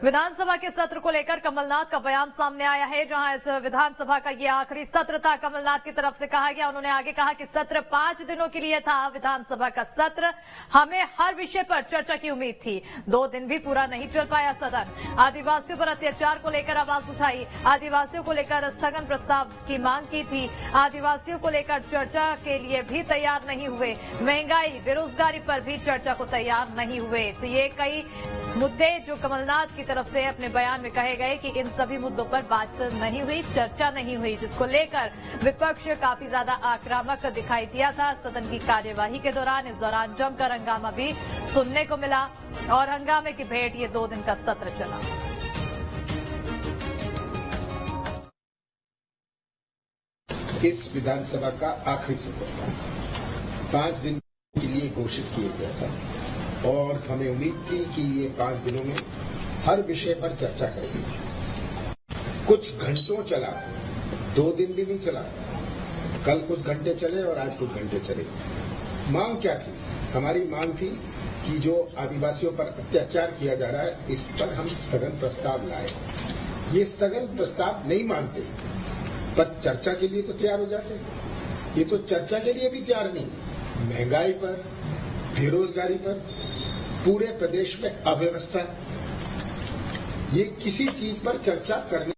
विधानसभा के सत्र को लेकर कमलनाथ का बयान सामने आया है, जहां इस विधानसभा का ये आखिरी सत्र था। कमलनाथ की तरफ से कहा गया, उन्होंने आगे कहा कि सत्र 5 दिनों के लिए था। विधानसभा का सत्र, हमें हर विषय पर चर्चा की उम्मीद थी। 2 दिन भी पूरा नहीं चल पाया सदन। आदिवासियों पर अत्याचार को लेकर आवाज उठाई, आदिवासियों को लेकर स्थगन प्रस्ताव की मांग की थी। आदिवासियों को लेकर चर्चा के लिए भी तैयार नहीं हुए। महंगाई, बेरोजगारी पर भी चर्चा को तैयार नहीं हुए। तो ये कई मुद्दे जो कमलनाथ की तरफ से अपने बयान में कहे गए कि इन सभी मुद्दों पर बात नहीं हुई, चर्चा नहीं हुई, जिसको लेकर विपक्ष काफी ज्यादा आक्रामक दिखाई दिया था सदन की कार्यवाही के दौरान। इस दौरान जमकर हंगामा भी सुनने को मिला और हंगामे की भेंट ये 2 दिन का सत्र चला। इस विधानसभा का आखिरी सत्र था, 5 दिन के लिए घोषित किया गया था और हमें उम्मीद थी कि ये 5 दिनों में हर विषय पर चर्चा करेंगे। कुछ घंटों चला, 2 दिन भी नहीं चला। कल कुछ घंटे चले और आज कुछ घंटे चले। मांग क्या थी? हमारी मांग थी कि जो आदिवासियों पर अत्याचार किया जा रहा है, इस पर हम स्थगन प्रस्ताव लाए। ये स्थगन प्रस्ताव नहीं मानते, पर चर्चा के लिए तो तैयार हो जाते। ये तो चर्चा के लिए भी तैयार नहीं। महंगाई पर, बेरोजगारी पर, पूरे प्रदेश में अव्यवस्था, ये किसी चीज पर चर्चा करने।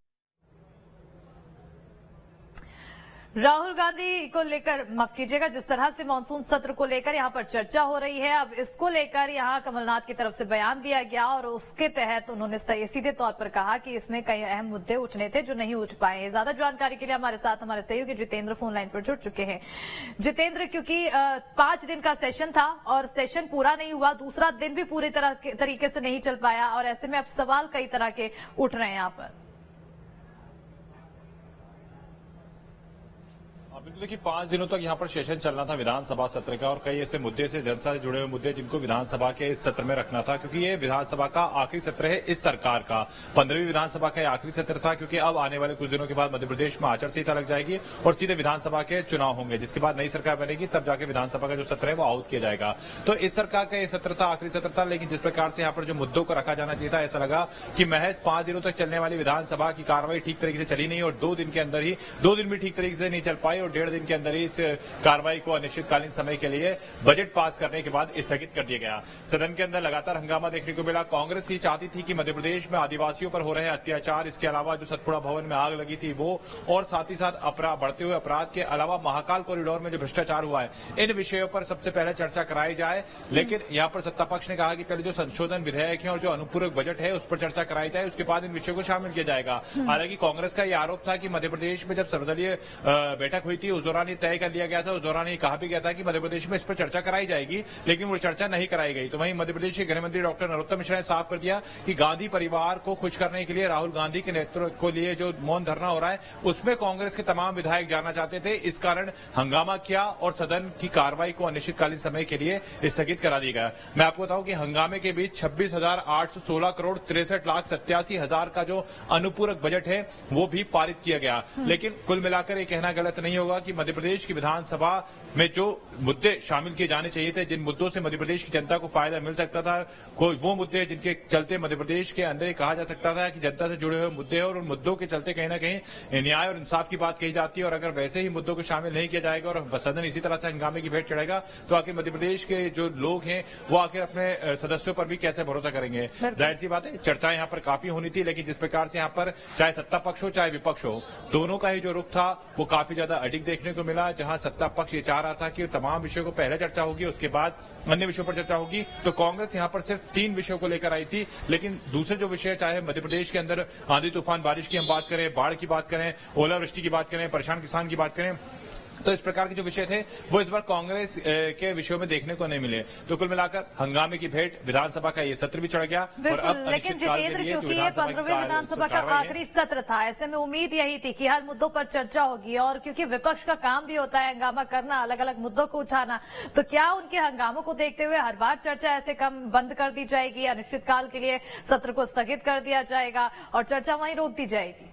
राहुल गांधी को लेकर, माफ कीजिएगा, जिस तरह से मानसून सत्र को लेकर यहां पर चर्चा हो रही है, अब इसको लेकर यहां कमलनाथ की तरफ से बयान दिया गया और उसके तहत उन्होंने सीधे तौर पर कहा कि इसमें कई अहम मुद्दे उठने थे जो नहीं उठ पाए हैं। ज्यादा जानकारी के लिए हमारे साथ हमारे सहयोगी जितेंद्र फोन लाइन पर जुड़ चुके हैं। जितेंद्र, क्योंकि 5 दिन का सेशन था और सेशन पूरा नहीं हुआ, दूसरा दिन भी पूरी तरीके से नहीं चल पाया और ऐसे में अब सवाल कई तरह के उठ रहे हैं यहाँ पर। बिल्कुल, देखिए 5 दिनों तक यहाँ पर सेशन चलना था विधानसभा सत्र का और कई ऐसे मुद्दे से जनता से जुड़े हुए मुद्दे जिनको विधानसभा के इस सत्र में रखना था, क्योंकि ये विधानसभा का आखिरी सत्र है इस सरकार का। 15वीं विधानसभा का आखिरी सत्र था, क्योंकि अब आने वाले कुछ दिनों के बाद मध्य प्रदेश में आचार संहिता लग जाएगी और सीधे विधानसभा के चुनाव होंगे, जिसके बाद नई सरकार बनेगी, तब जाके विधानसभा का जो सत्र है वो आहूत किया जाएगा। तो इस सरकार का ये सत्र था, आखिरी सत्र था, लेकिन जिस प्रकार से यहाँ पर जो मुद्दों को रखा जाना चाहिए था, ऐसा लगा कि महज 5 दिनों तक चलने वाली विधानसभा की कार्रवाई ठीक तरीके से चली नहीं और 2 दिन के अंदर ही 2 दिन भी ठीक तरीके से नहीं चल पाई और 1.5 दिन के अंदर ही कार्रवाई को अनिश्चितकालीन समय के लिए बजट पास करने के बाद स्थगित कर दिया गया। सदन के अंदर लगातार हंगामा देखने को मिला। कांग्रेस ये चाहती थी कि मध्य प्रदेश में आदिवासियों पर हो रहे अत्याचार, इसके अलावा जो सतपुड़ा भवन में आग लगी थी वो, और साथ ही साथ बढ़ते हुए अपराध के अलावा महाकाल कॉरिडोर में जो भ्रष्टाचार हुआ है, इन विषयों पर सबसे पहले चर्चा कराई जाए। लेकिन यहाँ पर सत्ता पक्ष ने कहा कि पहले जो संशोधन विधेयक है और जो अनुपूरक बजट है उस पर चर्चा कराई जाए, उसके बाद इन विषयों को शामिल किया जाएगा। हालांकि कांग्रेस का यह आरोप था कि मध्य प्रदेश में जब सर्वदलीय बैठक हुई थी, उस दौरान ये तय कर लिया गया था, उस दौरान ये कहा भी गया था कि मध्य प्रदेश में इस पर चर्चा कराई जाएगी, लेकिन वो चर्चा नहीं कराई गई। तो वहीं मध्य प्रदेश के गृह मंत्री डॉक्टर नरोत्तम मिश्रा ने साफ कर दिया कि गांधी परिवार को खुश करने के लिए राहुल गांधी के नेतृत्व को लिए जो मौन धरना हो रहा है उसमें कांग्रेस के तमाम विधायक जाना चाहते थे। इस कारण हंगामा किया और सदन की कार्रवाई को अनिश्चितकालीन समय के लिए स्थगित करा दिया गया। मैं आपको बताऊं कि हंगामे के बीच 26,816 करोड़ 63,87,000 का जो अनुपूरक बजट है वो भी पारित किया गया। लेकिन कुल मिलाकर ये कहना गलत नहीं होगा कि मध्य प्रदेश की विधानसभा में जो मुद्दे शामिल किए जाने चाहिए थे, जिन मुद्दों से मध्य प्रदेश की जनता को फायदा मिल सकता था, कोई वो मुद्दे जिनके चलते मध्य प्रदेश के अंदर कहा जा सकता था कि जनता से जुड़े हुए मुद्दे हैं और उन मुद्दों के चलते कहीं ना कहीं न्याय और इंसाफ की बात कही जाती है। और अगर वैसे ही मुद्दों को शामिल नहीं किया जाएगा और सदन इसी तरह से हंगामे की भेंट चढ़ेगा तो आखिर मध्य प्रदेश के जो लोग हैं वो आखिर अपने सदस्यों पर भी कैसे भरोसा करेंगे। जाहिर सी बात है, चर्चा यहाँ पर काफी होनी थी, लेकिन जिस प्रकार से यहाँ पर चाहे सत्ता पक्ष हो चाहे विपक्ष हो, दोनों का ही जो रुख था वो काफी ज्यादा अडिग देखने को मिला। जहां सत्ता पक्ष ये चाह रहा था कि तमाम विषयों को पहले चर्चा होगी, उसके बाद अन्य विषयों पर चर्चा होगी, तो कांग्रेस यहां पर सिर्फ 3 विषयों को लेकर आई थी। लेकिन दूसरे जो विषय, चाहे मध्य प्रदेश के अंदर आंधी तूफान बारिश की हम बात करें, बाढ़ की बात करें, ओलावृष्टि की बात करें, परेशान किसान की बात करें, तो इस प्रकार के जो विषय थे वो इस बार कांग्रेस के विषयों में देखने को नहीं मिले। तो कुल मिलाकर हंगामे की भेंट विधानसभा का ये सत्र भी चढ़ गया। और अब लेकिन जितेंद्र, क्योंकि ये 15वीं विधानसभा का आखिरी सत्र था, ऐसे में उम्मीद यही थी कि हर मुद्दों पर चर्चा होगी और क्योंकि विपक्ष का काम भी होता है हंगामा करना, अलग अलग मुद्दों को उठाना, तो क्या उनके हंगामों को देखते हुए हर बार चर्चा ऐसे कम बंद कर दी जाएगी, अनिश्चितकाल के लिए सत्र को स्थगित कर दिया जाएगा और चर्चा वहीं रोक दी जाएगी?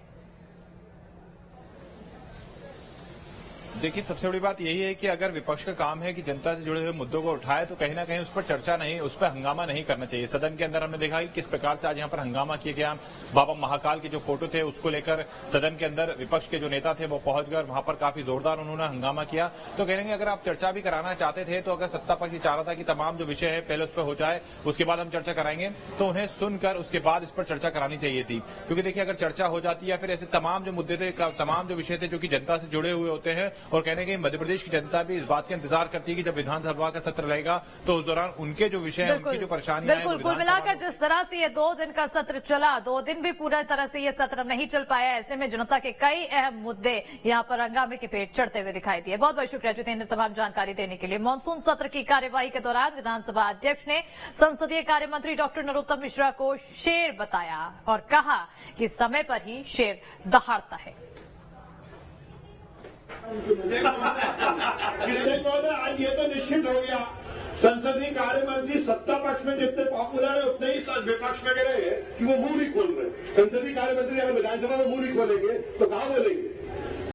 देखिए, सबसे बड़ी बात यही है कि अगर विपक्ष का काम है कि जनता से जुड़े हुए मुद्दों को उठाए तो कहीं ना कहीं उस पर चर्चा नहीं, उस पर हंगामा नहीं करना चाहिए। सदन के अंदर हमने देखा कि किस प्रकार से आज यहाँ पर हंगामा किया गया। बाबा महाकाल के जो फोटो थे उसको लेकर सदन के अंदर विपक्ष के जो नेता थे वो पहुंच गए, वहां पर काफी जोरदार उन्होंने हंगामा किया। तो कह रहे अगर आप चर्चा भी कराना चाहते थे तो अगर सत्ता पक्ष चाह रहा था कि तमाम जो विषय है पहले उस पर हो जाए, उसके बाद हम चर्चा कराएंगे, तो उन्हें सुनकर उसके बाद इस पर चर्चा करानी चाहिए थी। क्योंकि देखिए, अगर चर्चा हो जाती या फिर ऐसे तमाम जो मुद्दे थे, तमाम जो विषय थे जो कि जनता से जुड़े हुए होते हैं, और कहने के मध्य प्रदेश की जनता भी इस बात का इंतजार करती है कि जब विधानसभा का सत्र रहेगा तो उस दौरान उनके जो विषय हैं, उनकी जो परेशानियां हैं, कुल मिलाकर जिस तरह से ये 2 दिन का सत्र चला, 2 दिन भी पूरी तरह से ये सत्र नहीं चल पाया। ऐसे में जनता के कई अहम मुद्दे यहाँ पर हंगामे की पेट चढ़ते हुए दिखाई दिए। बहुत बहुत शुक्रिया जितेंद्र तमाम जानकारी देने के लिए। मानसून सत्र की कार्यवाही के दौरान विधानसभा अध्यक्ष ने संसदीय कार्य मंत्री डॉक्टर नरोत्तम मिश्रा को शेर बताया और कहा कि समय पर ही शेर दहाड़ता है। आज ये तो निश्चित हो गया, संसदीय कार्य मंत्री सत्ता पक्ष में जितने पॉपुलर है उतने ही विपक्ष में रहे हैं कि वो मुंह नहीं खोल रहे। संसदीय कार्य मंत्री अगर विधानसभा में मुंह नहीं खोलेंगे तो कहां बोलेंगे?